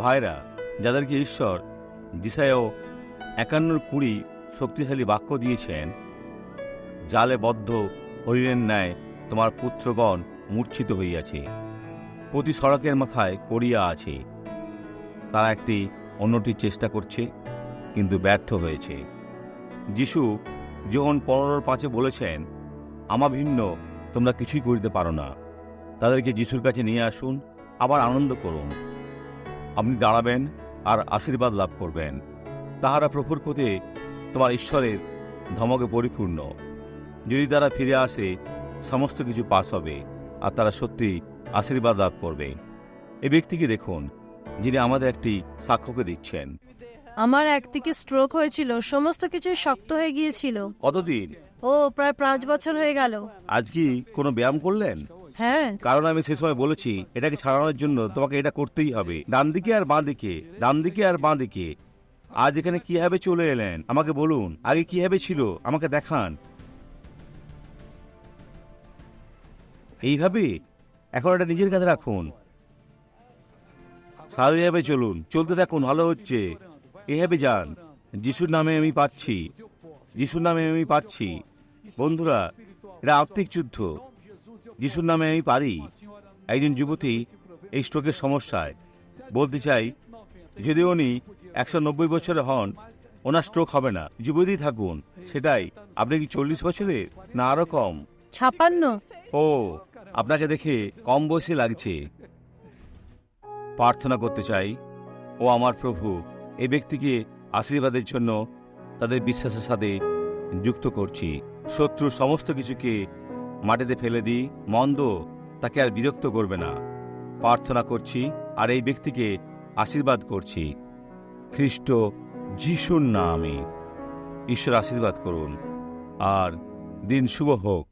ভাইরা, যাদেরকে ঈশ্বর যিশায় 51:20 শক্তিশালী বাক্য দিয়েছেন, জালে বদ্ধ হরিণের ন্যায় তোমার পুত্রগণ মূর্ছিত হইয়াছে, প্রতি সড়কের মাথায় পড়িয়া আছে। তারা একটি অন্যটির চেষ্টা করছে, কিন্তু ব্যর্থ হয়েছে। যিশু যোহন 15:5 বলেছেন, আমা ভিন্ন তোমরা কিছুই করিতে পারো না। তাদেরকে যিশুর কাছে নিয়ে আসুন, আবার আনন্দ করুন। আপনি দাঁড়াবেন আর আশীর্বাদ লাভ করবেন। তাহারা প্রভুর কোতে তোমার ঈশ্বরের ধমকে পরিপূর্ণ। যদি তারা ফিরে আসে, সমস্ত কিছু পাস হবে আর তারা সত্যি আশীর্বাদ লাভ করবে। এই ব্যক্তিকে দেখুন, যিনি আমাদের একটি সাক্ষ্যকে দিচ্ছেন। আমার একদিকে স্ট্রোক হয়েছিল, সমস্ত কিছু শক্ত হয়ে গিয়েছিল। কতদিন? প্রায় 5 বছর হয়ে গেল। আজ কি কোনো ব্যায়াম করলেন? হ্যাঁ। কারণ আমি সে সময় বলেছি, এটাকে ছাড়ানোর জন্য তোমাকে এটা করতেই হবে, ডান দিকে আর বাঁ দিকে, ডান দিকে আর বাঁ দিকে। আজ এখানে কিভাবে চলে এলেন আমাকে বলুন। আগে কিভাবে ছিল আমাকে দেখান। এইভাবে এখন এটা নিজের কাছে রাখুন, স্বাভাবিকভাবে চলুন, চলতে থাকুন, ভালো হচ্ছে। এইভাবে যান। যিশুর নামে আমি পাচ্ছি, যিশুর নামে আমি পাচ্ছি। বন্ধুরা, এটা আত্মিক যুদ্ধ। যিশুর নামে আমি পারি। একজন যুবতী এই স্ট্রোকের সমস্যায়, বলতে চাই, যদি উনি 190 বছরে হন, ওনার স্ট্রোক হবে না। যুবতী থাকুন। সেটাই। আপনি কি 40 বছরের, না আরো কম? 56। আপনাকে দেখে কম বয়সী লাগছে। প্রার্থনা করতে চাই, ও আমার প্রভু, এই ব্যক্তিকে আশীর্বাদের জন্য তাদের বিশ্বাসের সাথে যুক্ত করছি। শত্রুর সমস্ত কিছুকে মাটিতে ফেলে দিই। মন্দ তাকে আর বিরক্ত করবে না। প্রার্থনা করছি আর এই ব্যক্তিকে আশীর্বাদ করছি খ্রিস্ট যিশুর নামে। ঈশ্বর আশীর্বাদ করুন আর দিন শুভ হোক।